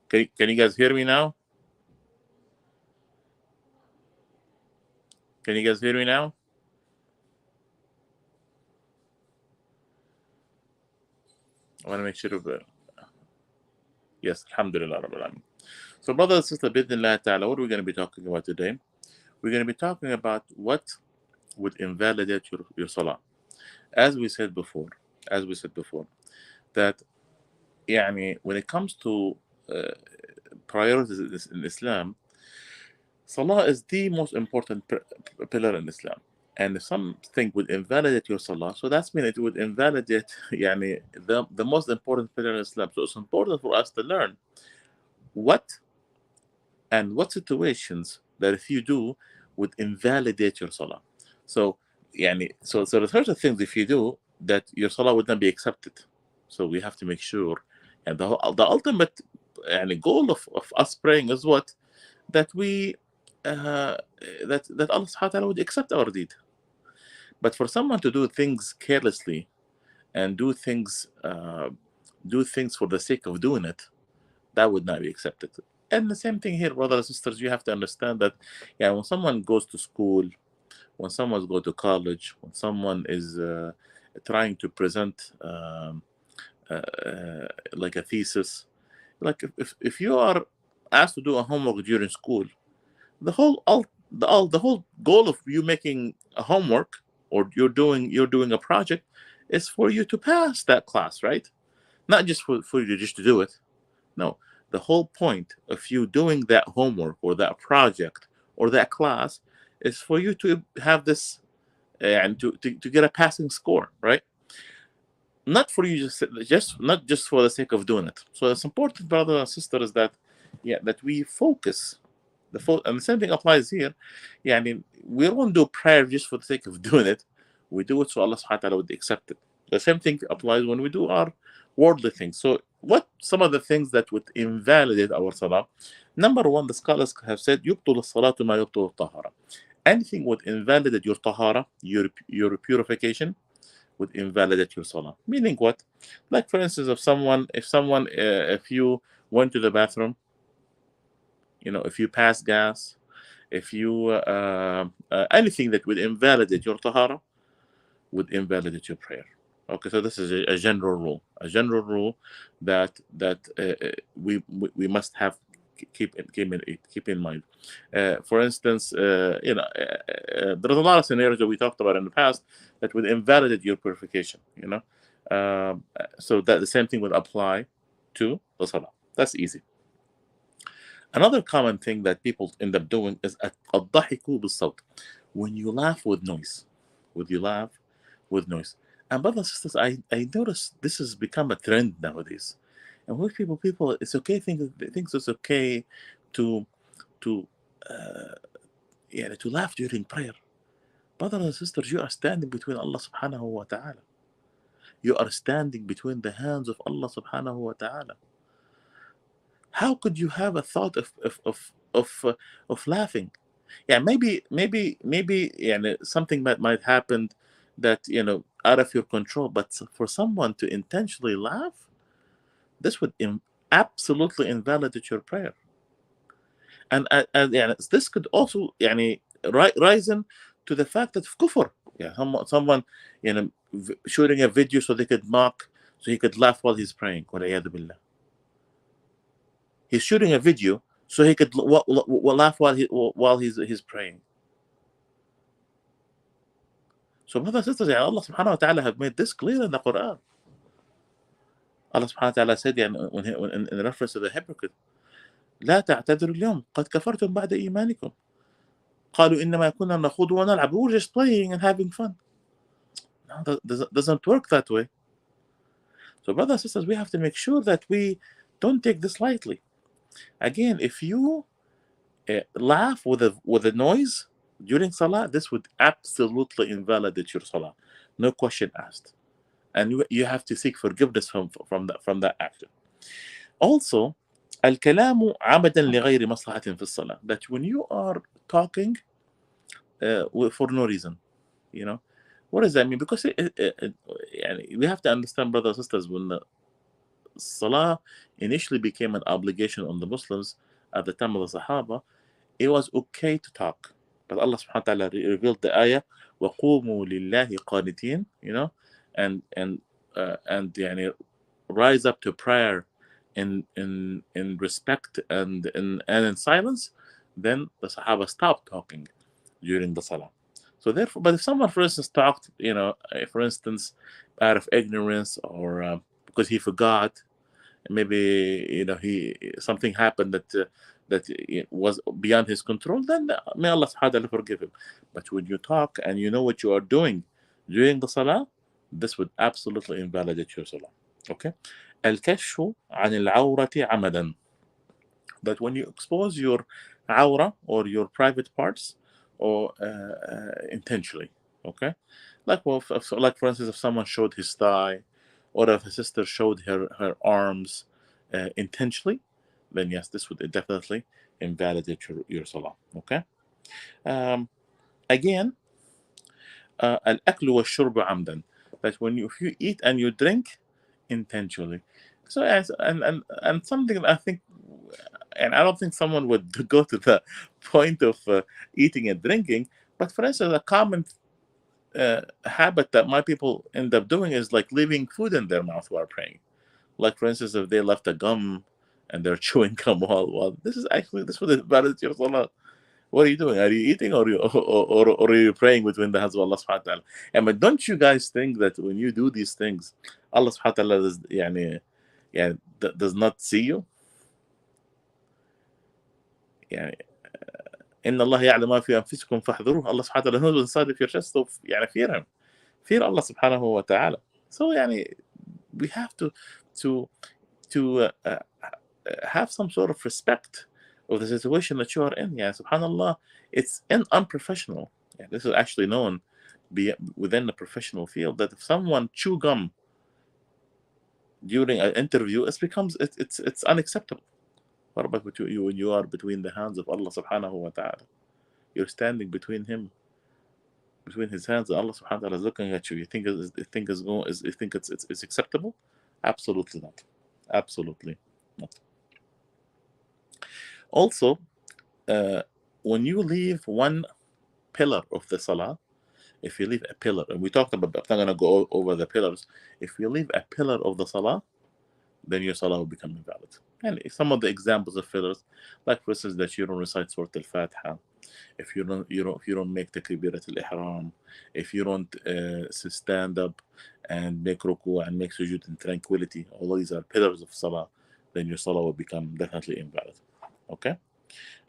Can you guys hear me now? Can you guys hear me now? I want to make sure of it. Yes, alhamdulillah rabbil alamin. So brothers and sisters, bidnillah ta'ala, what are we going to be talking about today? We're going to be talking about what would invalidate your salah. As we said before, that when it comes to uh, priorities in Islam, salah is the most important pillar in Islam. And if something would invalidate your salah, so that's mean it would invalidate the most important pillar in Islam. So it's important for us to learn what what situations that if you do would invalidate your salah. So so the first things if you do that your salah would not be accepted. So we have to make sure, and the ultimate goal of us praying is what, that we that Allah subhanahu wa ta'ala would accept our deed. But for someone to do things carelessly and do things for the sake of doing it, that would not be accepted. And the same thing here, brothers and sisters, you have to understand that when someone goes to school, when someone goes to college, when someone is trying to present like a thesis, like if you are asked to do a homework during school, the whole goal of you making a homework, or you're doing a project, is for you to pass that class, right? Not just for you just to do it. No, the whole point of you doing that homework or that project or that class is for you to have this and to get a passing score, right? Not for you just not just for the sake of doing it. So it's important, brothers and sisters, that that we focus. And the same thing applies here. We don't do prayer just for the sake of doing it. We do it so Allah subhanahu wa ta'ala would accept it. The same thing applies when we do our worldly things. So what some of the things that would invalidate our salah? Number one, the scholars have said يبطل الصلاة ما يبطل الطهارة. Anything would invalidate your tahara, your purification, would invalidate your salah. Meaning what? Like for instance, if you went to the bathroom, if you pass gas, if you anything that would invalidate your tahara would invalidate your prayer. Okay, so this is a general rule. A general rule that we must have keep in mind. For instance, there's a lot of scenarios that we talked about in the past that would invalidate your purification. So that the same thing would apply to the salah. That's easy. Another common thing that people end up doing is الضحك بالصوت. When you laugh with noise. When you laugh with noise. And brothers and sisters, I notice this has become a trend nowadays. And with people, it's okay. Thinks it's okay to to uh, to laugh during prayer. Brothers and sisters, you are standing between Allah subhanahu wa ta'ala. You are standing between the hands of Allah subhanahu wa ta'ala. How could you have a thought of laughing? Maybe something that might happen that out of your control, but for someone to intentionally laugh, this would absolutely invalidate your prayer. And this could also rise in to the fact that kufr. Someone shooting a video so they could mock, so he could laugh while he's praying. Waliyadu billah. He's shooting a video so he could laugh while he's praying. So brothers and sisters, Allah subhanahu wa ta'ala have made this clear in the Quran. Allah subhanahu wa ta'ala said in reference to the hypocrite, لا تعتذروا اليوم قد كفرتم بعد إيمانكم قالوا إنما كنا نخوض ونلعب. We were just playing and having fun. No, that doesn't work that way. So brothers and sisters, we have to make sure that we don't take this lightly. Again, if you laugh with a noise during salah, this would absolutely invalidate your salah, no question asked, and you have to seek forgiveness from that action. Also, الكلام عمدا لغير مصلحة في الصلاة, that when you are talking for no reason, what does that mean? Because we have to understand, brothers and sisters, when Salah initially became an obligation on the Muslims at the time of the Sahaba, it was okay to talk. But Allah subhanahu wa ta'ala revealed the ayah, وَقُومُوا لِلَّهِ قَانِتِينَ, and يعني, rise up to prayer in respect and in silence. Then the Sahaba stopped talking during the Salah. So therefore, but if someone, for instance, talked, for instance, out of ignorance or because he forgot, maybe he something happened that it was beyond his control, then may Allah subhanahu wa ta'ala forgive him. But when you talk and you know what you are doing during the salah, this would absolutely invalidate your salah. Okay. الكشف عن العورة عمدا, that when you expose your aura or your private parts or intentionally. Okay. Like, well, like for instance, if someone showed his thigh, or if a sister showed her arms intentionally, then yes, this would definitely invalidate your salah. Okay. Again, الأكل والشرب عمدا, that when if you eat and you drink intentionally. So as and something I think, and I don't think someone would go to the point of eating and drinking, but for instance, a common habit that my people end up doing is like leaving food in their mouth while praying. Like for instance, if they left a gum and they're chewing gum while this would invalidate your salah. What are you doing? Are you eating, or are you praying between the hands of Allah subhanahu wa ta'ala? And but don't you guys think that when you do these things, Allah subhanahu wa ta'ala does, does not see you? يعني إن الله يعلم ما في أنفسكم فاحذروه. Allah subhanahu wa ta'ala knows inside of your chest, so fear him. Fear Allah subhanahu wa ta'ala. So we have to have some sort of respect of the situation that you are in. Yeah, subhanallah, it's unprofessional. Yeah, this is actually known within the professional field, that if someone chew gum during an interview, it's unacceptable. What about you when you are between the hands of Allah subhanahu wa ta'ala? You're standing between his hands, and Allah subhanahu wa ta'ala is looking at you. You think it's acceptable? Absolutely not. Absolutely not. Also, when you leave one pillar of the salah, if you leave a pillar, and we talked about, I'm not going to go over the pillars. If you leave a pillar of the salah, then your salah will become invalid. And some of the examples of pillars, like for instance, that you don't recite Surah Al-Fatiha, if you don't make takbirat al-ihram, if you don't stand up and make ruku and make sujood in tranquility, all these are pillars of salah, then your salah will become definitely invalid. Okay.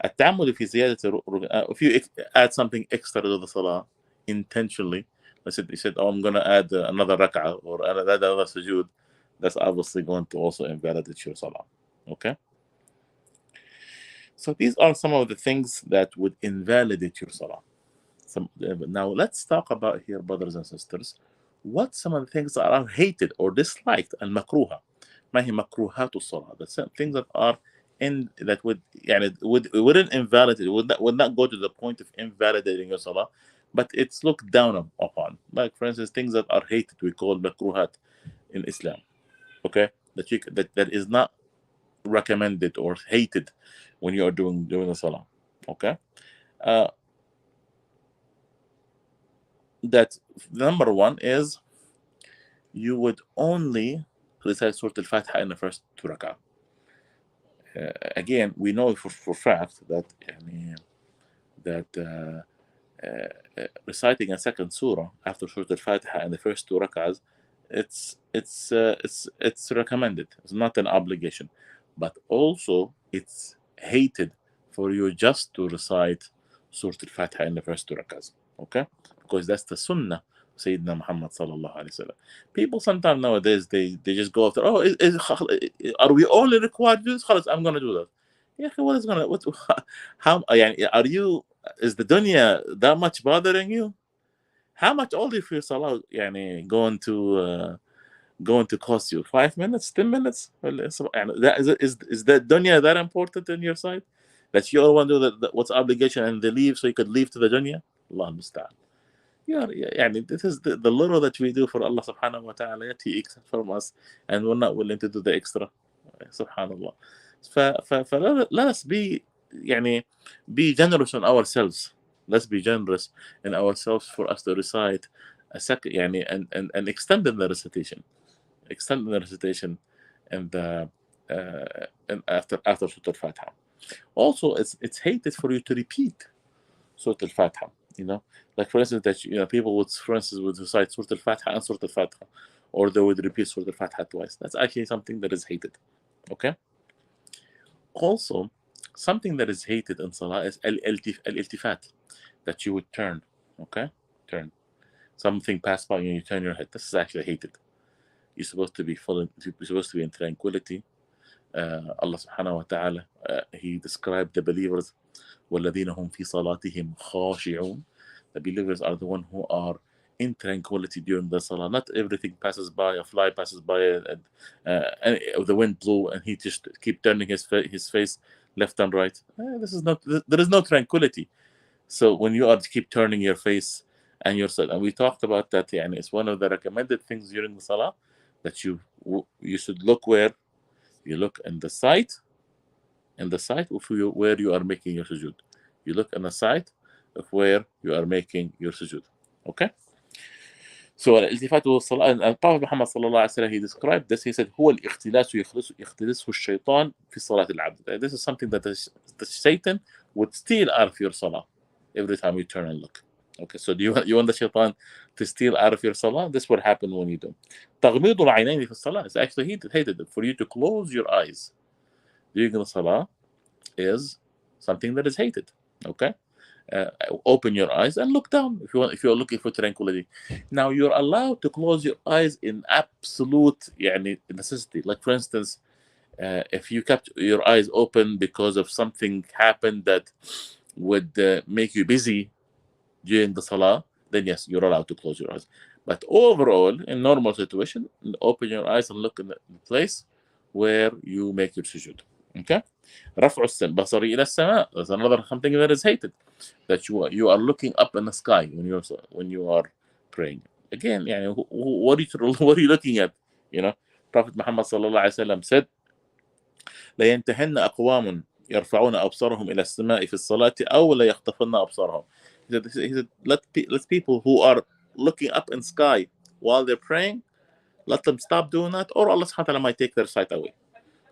التعمد في زيادة if you add something extra to the salah intentionally, let's say you said, oh, I'm going to add another rak'ah or add another sujood, that's obviously going to also invalidate your salah. Okay. So these are some of the things that would invalidate your salah. Now let's talk about here, brothers and sisters, what some of the things that are hated or disliked, al-makruha. ما هي مكروهات الصلاة? That's things that are that wouldn't invalidate, would not go to the point of invalidating your salah, but it's looked down upon. Like for instance, things that are hated, we call makruhat in Islam. Okay, that is not recommended or hated when you are doing the salah. Okay, that number one is you would only recite Surah Al-Fatiha in the first two rak'ah. Again, we know for fact that reciting a second surah after Surah Al-Fatiha in the first two rak'ahs, it's recommended. It's not an obligation, but also it's hated for you just to recite Surah Al-Fatiha in the first two rak'ahs. Okay, because that's the Sunnah. Sayyidina Muhammad sallallahu alaihi wasallam. People sometimes nowadays they just go after, are we only required to do this? I'm gonna do that. Yeah, how are you? Is the dunya that much bothering you? How much all of your salah going to cost you? 5 minutes, 10 minutes? Is the dunya that important in your side that you all want to do what's obligation and they leave so you could leave to the dunya? Allah musta'an. this is the little that we do for Allah subhanahu wa ta'ala, yet He accepts from us, and we're not willing to do the extra. Subhanallah. Let us be يعني be generous on ourselves. Let's be generous in ourselves for us to recite a second يعني and extend in the recitation. Extend the recitation and and after Surah Al-Fatiha. Also, it's hated for you to repeat Surah Al-Fatiha. Like for instance, that people would, for instance, would recite Surah Al-Fatiha and Surah Al-Fatiha, or they would repeat Surah Al-Fatiha twice. That's actually something that is hated. Okay. Also, something that is hated in Salah is al-iltifat, that you would turn. Okay, turn. Something passed by you and you turn your head. This is actually hated. You're supposed to be you're supposed to be in tranquility. Allah subhanahu wa ta'ala, He described the believers, وَالَّذِينَ هُمْ فِي صَلَاتِهِمْ خَاشِعُونَ. The believers are the one who are in tranquility during the salah. Not everything passes by, a fly passes by, and the wind blew, and he just keep turning his face left and right. There is no tranquility. So when you are to keep turning your face and yourself, and we talked about that, and it's one of the recommended things during the salah, that you should look where you look in the side of where you are making your sujood. You look on the side of where you are making your sujood. Okay? So الالتفات والصلاة, and Prophet Muhammad sallallahu alaihi wasallam, he described this. He said, هو الاختلاس يختلسه الشيطان في صلاة العبد. This is something that the Satan would steal out of your salah every time you turn and look. Okay, so do you want the shaitan to steal out of your salah? This would happen when you do. تغميض العينين في الصلاة is actually hated. For you to close your eyes during the salah is something that is hated. Okay, open your eyes and look down if you're looking for tranquility. Now you're allowed to close your eyes in absolute necessity. Like for instance, if you kept your eyes open because of something happened that would make you busy during the salah, then yes, you're allowed to close your eyes. But overall, in normal situation, open your eyes and look in the place where you make your sujood. Okay? رفع البصر إلى السماء. That's another something that is hated. That you are looking up in the sky when you are praying. Again, what are you looking at? Prophet Muhammad sallallahu alaihi wasallam said, لا ينتهن أقوام يرفعون أبصارهم إلى السماء في الصلاة أو لا يخطفن أبصارهم. He said, let people who are looking up in sky while they're praying, let them stop doing that, or Allah subhanahu wa ta'ala might take their sight away.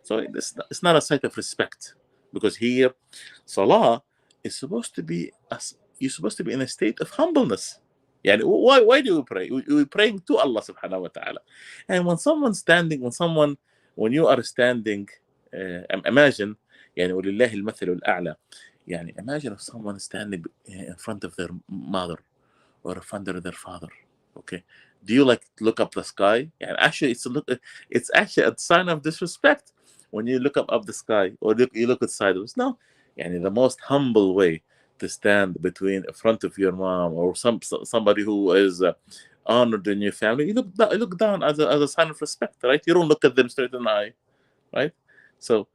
So it's not a sign of respect, because here, salah is supposed to be you're supposed to be in a state of humbleness. Why do we pray? We're praying to Allah subhanahu wa ta'ala. And when you are standing, imagine ولله المثل الأعلى. Imagine if someone is standing in front of their mother or in front of their father. Okay, do you look up the sky? Actually, it's actually a sign of disrespect when you look up the sky, or you look at sideways. No, the most humble way to stand in front of your mom or somebody who is honored in your family, you look down as a sign of respect, right? You don't look at them straight in the eye, right? So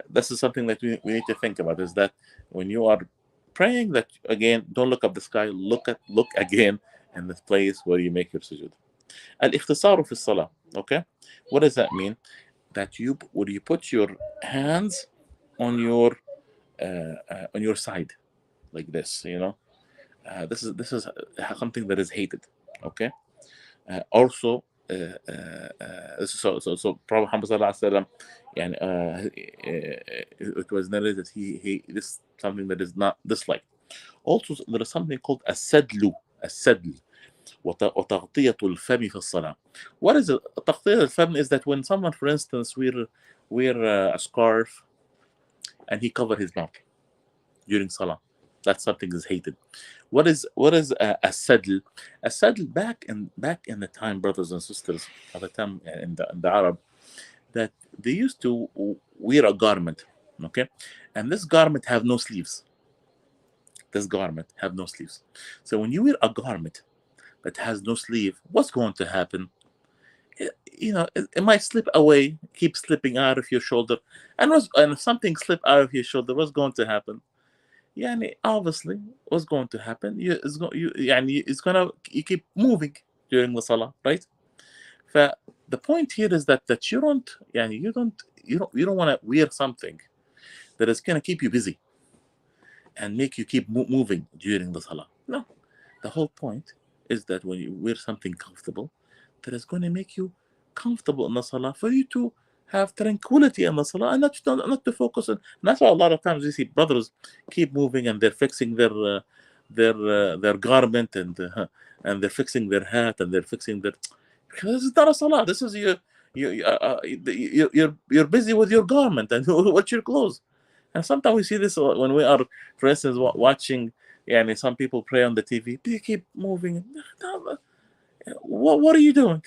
this is something that we need to think about, is that when you are praying, that again, don't look up the sky, look again in the place where you make your sujood. الاختصار في الصلاة. Okay, what does that mean? That when you put your hands on your side like this, this is something that is hated. Okay, also so Prophet Muhammad sallallahu alaihi wasallam, it was narrated that he this is something that is not disliked. Also, there is something called السدل وتغطية الفم في الصلاة. What is it? تغطية الفم is that when someone, for instance, wear a scarf and he cover his mouth during salah, that's something is hated. What is a saddle? A saddle back in the time, brothers and sisters, at the time in the Arab, that they used to wear a garment, okay, and this garment have no sleeves. So when you wear a garment that has no sleeve, what's going to happen? It might slip away, keep slipping out of your shoulder, and if something slip out of your shoulder, what's going to happen? obviously what's going to happen, you keep moving during the salah, right? The point here is that you don't want to wear something that is going to keep you busy and make you keep moving during the salah. No, the whole point is that when you wear something comfortable, that is going to make you comfortable in the salah, for you to have tranquility in the salah, and not to focus on. And that's why a lot of times you see brothers keep moving and they're fixing their garment, and they're fixing their hat, and they're fixing their. This is not a salah. This is you're busy with your garment and what's your clothes. And sometimes we see this when we are, for instance, watching. Some people pray on the TV. They keep moving. What are you doing?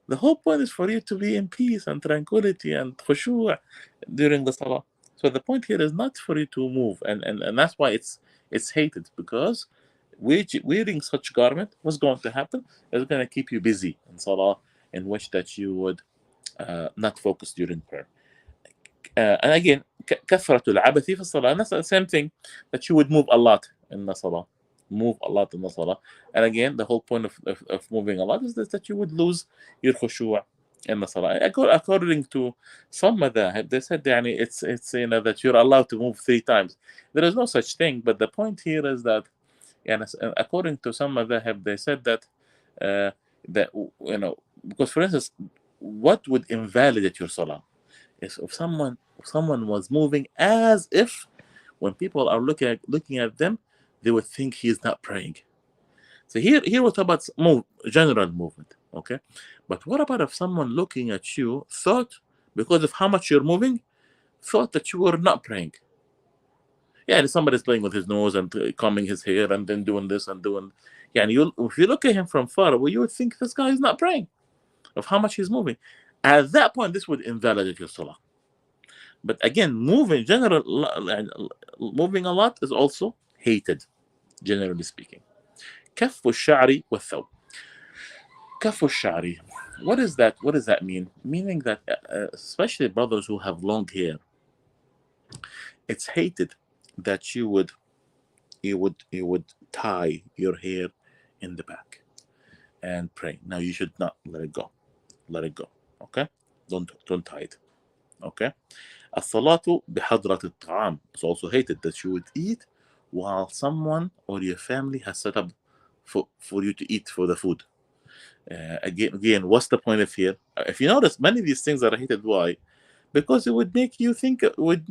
The whole point is for you to be in peace and tranquility and khushu' during the salah. So the point here is not for you to move, and that's why it's hated, because wearing such garment, what's going to happen is going to keep you busy in salah, in which that you would not focus during prayer. And again, كثرة العبث في الصلاة, and that's the same thing, that you would move a lot in the salah. Move a lot in the salah. And again, the whole point of moving a lot is that you would lose your khushu' in the salah. According to some madhahib, they said it's that you're allowed to move 3 times. There is no such thing, but the point here is that according to some madhahib, they said that because, for instance, what would invalidate your salah is if someone was moving as if when people are looking at them, they would think he's not praying. So here we're talking about general movement, okay? But what about if someone looking at you thought, because of how much you're moving, thought that you were not praying? Somebody's playing with his nose and combing his hair and then doing this and doing. If you look at him from far away, you would think this guy is not praying, of how much he's moving. At that point, this would invalidate your salah. But again, moving a lot is also hated, generally speaking. كف الشعر والثوب. كف الشعر. What is that? What does that mean? Meaning that especially brothers who have long hair, it's hated that you would tie your hair in the back and pray. Now you should not let it go. Let it go. Okay? Don't tie it. Okay? الصلاة بحضرة الطعام. It's also hated that you would eat while someone or your family has set up for you to eat for the food. Again, what's the point of here? If you notice, many of these things are hated. Why? Because it would make you think, would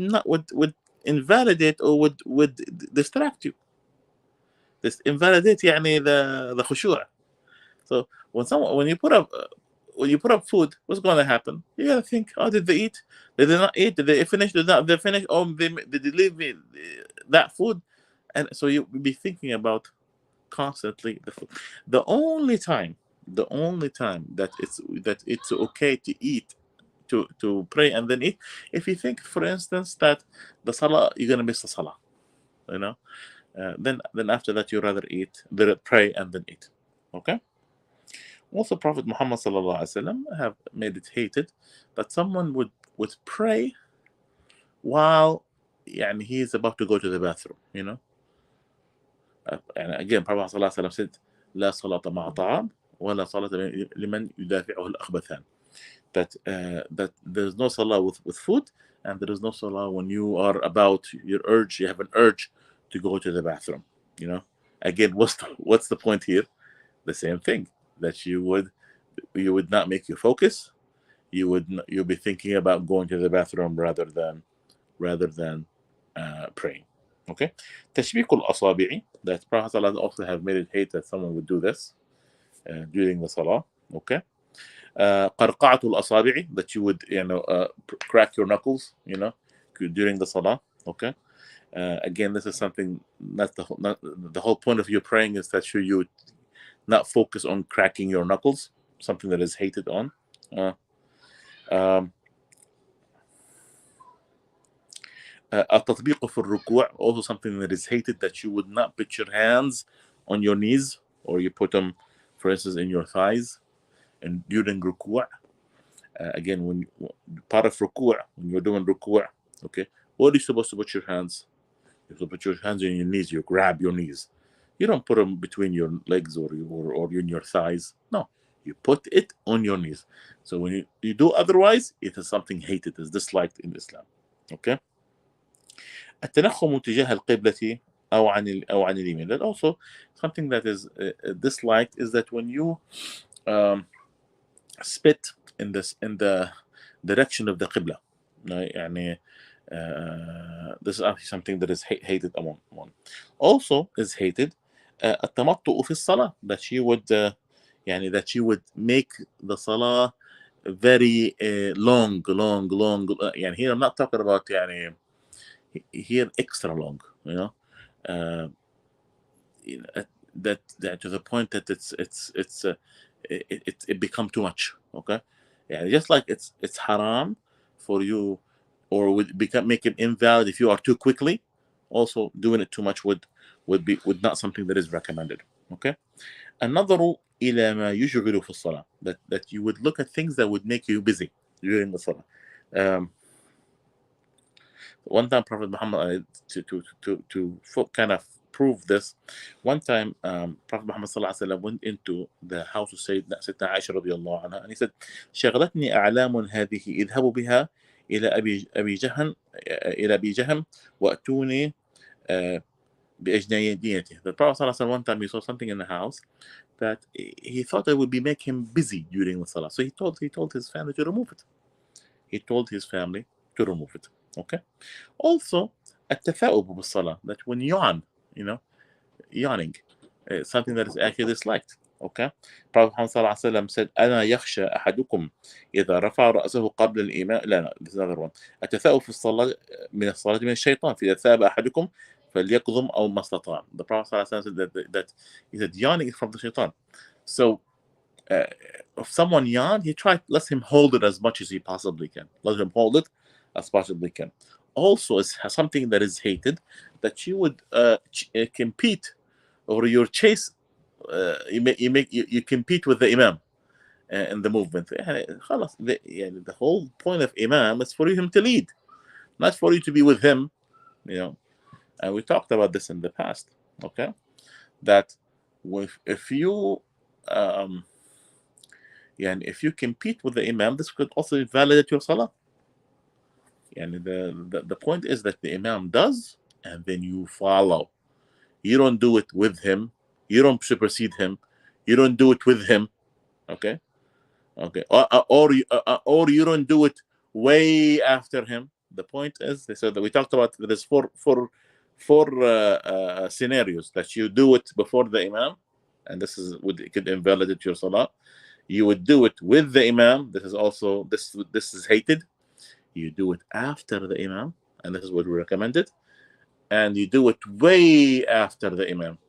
invalidate or would distract you. This invalidate the khushu'. So when you put up food, what's going to happen? You gotta think, did they eat? Did they not eat? Did they finish? Did they finish? Oh, did they leave me that food? And so you'll be thinking about constantly the food. The only time that it's okay to eat, to pray and then eat, if you think, for instance, that the salah, you're gonna miss the salah, then after that you rather pray and then eat. Okay. Also, Prophet Muhammad sallallahu alaihi wasallam have made it hated that someone would pray while he is about to go to the bathroom. And again, Prophet sallallahu alaihi wasallam said, "La salata ma'a ta'am, wa la salata liman yudafi'uhu al-akhbathan." That there's no salah with food, and there is no salah when you are about you have an urge to go to the bathroom. Again, what's the point here? The same thing, that you would not make you focus. You'll be thinking about going to the bathroom rather than praying. Okay. تشبيك الأصابع, that Prophet also have made it hate that someone would do this during the salah. Okay. قرقعة الأصابع, that you would crack your knuckles during the salah. Okay. Again, this is something not the whole point of your praying is that you not focus on cracking your knuckles, something that is hated on. التطبيق في الركوع, also something that is hated, that you would not put your hands on your knees, or you put them, for instance, in your thighs, and during ruku'. Again, when part of ruku', when you're doing ruku', okay, what are you supposed to put your hands? You put your hands on your knees, you grab your knees. You don't put them between your legs or in your thighs. No, you put it on your knees. So when you do otherwise, it is something hated, is disliked in Islam. Okay. التنخم تجاه القبلة أو عن اليمين. That also something that is disliked is that when you um, spit in the direction of the qibla. يعني this is actually something that is hated among one. Also is hated التمطؤ في الصلاة, that she would يعني that she would make the salah very long يعني here I'm not talking about يعني here extra long, you know, uh, that to the point that it become too much. Okay, yeah, just like it's haram for you, or would make it invalid if you are too quickly. Also, doing it too much would not something that is recommended. Okay, النظر إلى ما يشغل في الصلاة, that you would look at things that would make you busy during the salah. One time Prophet Muhammad to kind of prove this, one time Prophet Muhammad sallallahu alaihi wasallam went into the house of Sayyidina Aisha radiallahu anha, and he said شغلتني أعلام هذه اذهبوا بها إلى أبي جهم وأتوني بأجنيته. The Prophet sallallahu alaihi wasallam, one time he saw something in the house that he thought it would make him busy during the salah, so he told his family to remove it. He told his family to remove it. Okay. Also, التثاؤب بالصلاة, that when you yawn, you know, yawning, something that is actually disliked. Okay. Prophet Muhammad صلى الله عليه وسلم said أنا يخشى أحدكم إذا رفع رأسه قبل الإمام. لا, this is another one. التثاؤب في الصلاة من الصلاة من الشيطان فإذا ثاب أحدكم فليقضم أو ما استطاع. The Prophet صلى الله عليه وسلم said that he said yawning is from the shaitan. So if someone yawn, he let him hold it as much as he possibly can. Let him hold it as possibly can. Also, it's something that is hated, that you would compete, or your chase. You compete with the imam in the movement. The whole point of imam is for him to lead, not for you to be with him. You know, and we talked about this in the past. Okay, that if you if you compete with the imam, this could also invalidate your salah. And the point is that the imam does, and then you follow. You don't do it with him. You don't supersede him. You don't do it with him. Okay, or you don't do it way after him. The point is, they said that we talked about there's four scenarios that you do it before the imam, and it could invalidate your salah. You would do it with the imam. This is hated. You do it after the imam, and this is what we recommended. And you do it way after the imam.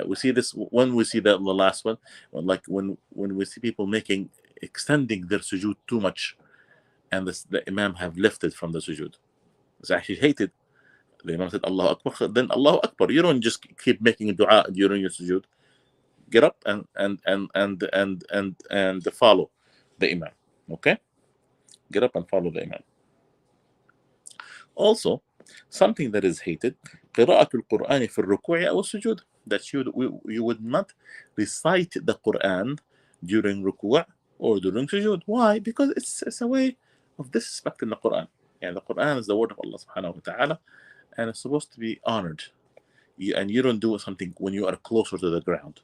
We see this when we see that the last one, like when we see people extending their sujood too much, and the imam have lifted from the sujood. It's actually hated. The imam said Allahu Akbar, then Allahu Akbar. You don't just keep making dua during your sujood. Get up and follow the imam. Okay, get up and follow the imam. Also, something that is hated, قراءة القرآن في الركوع أو السجود, that you would not recite the Quran during ruku' or during sujood. Why? Because it's a way of disrespecting the Quran. And the Quran is the word of Allah subhanahu wa ta'ala, and it's supposed to be honored. And you don't do something when you are closer to the ground.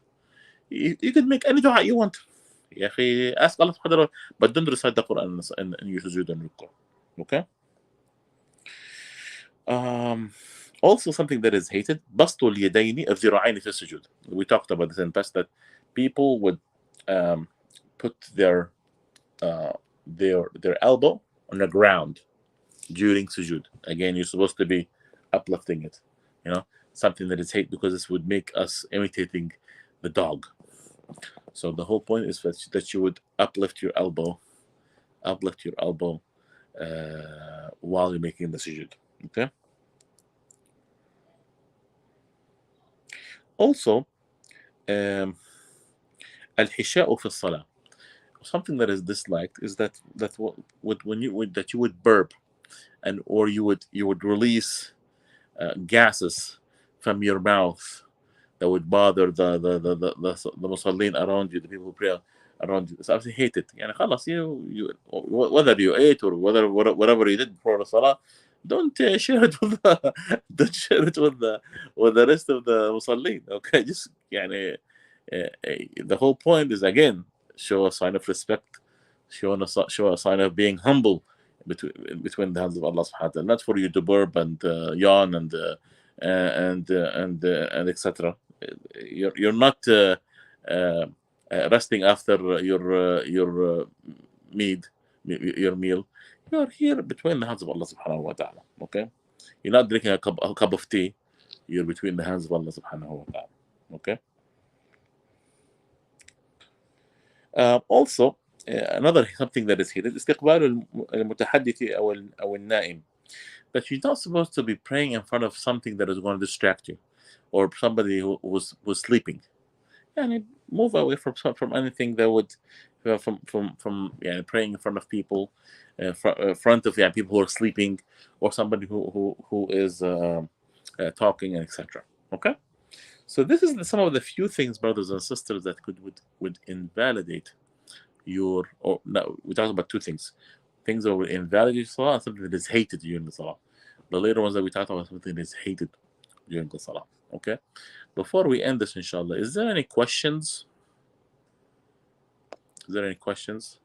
You can make any dua you want. يا أخي, ask Allah subhanahu wa ta'ala, but don't recite the Quran in your sujood and ruku'. Okay? Also, something that is hated, بسط اليدين الذراعين في السجود. We talked about this in the past, that people would put their elbow on the ground during sujood. Again, you're supposed to be uplifting it. You know, something that is hate because this would make us imitating the dog. So the whole point is that you would uplift your elbow while you're making the sujood. Okay. Also, الحشاء في الصلاة. Something that is disliked is that you would burp, or you would release gases from your mouth that would bother the musallin around you, the people who pray around you. So I hate it. يعني خلاص, you whether you ate or whatever you did before the salah, don't share it with the don't share it with the rest of the musallin. Okay, just يعني the whole point is, again, show a sign of respect, show a sign of being humble between the hands of Allah subhanahu wa ta'ala, not for you to burp and yawn and etc. You're not resting after your meal. You're here between the hands of Allah subhanahu wa ta'ala. Okay, you're not drinking a cup of tea. You're between the hands of Allah subhanahu wa ta'ala. Okay. Also, another something that is here is استقبال المتحدث أو النائم. That you're not supposed to be praying in front of something that is going to distract you, or somebody who's sleeping. And move away from anything that would from praying in front of people, front of people who are sleeping, or somebody who is talking, and etc. Okay. So this is some of the few things, brothers and sisters, that would invalidate your, or no, we talked about two things that would invalidate salah and something that is hated during the salah. The later ones that we talked about, something that is hated during the salah. Okay. Before we end this, inshallah, is there any questions? Is there any questions?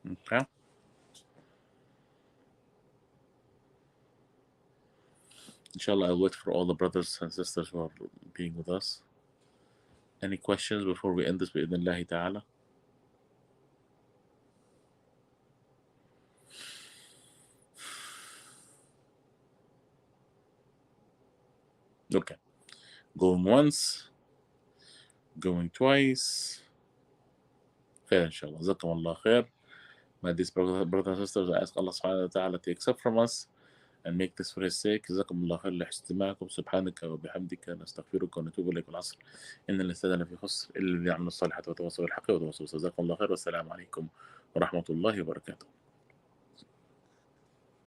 Okay. Inshallah, I'll wait for all the brothers and sisters who are being with us. Any questions before we end this, bi'idhnillahi ta'ala? Okay. Going once, going twice. Khair, inshallah. Jazakumullah khair. My dear brothers and sisters, I ask Allah subhanahu wa ta'ala to accept from us and make this for his sake. جزاكم الله خير لحسن استماعكم. سبحانك وبحمدك نستغفرك ونتوب إليك العصر إن الإنسان في خسر إلا الذين يعملون الصالحات وتواصوا بالحق وتواصوا بالصبر. جزاكم الله خير والسلام عليكم ورحمة الله وبركاته.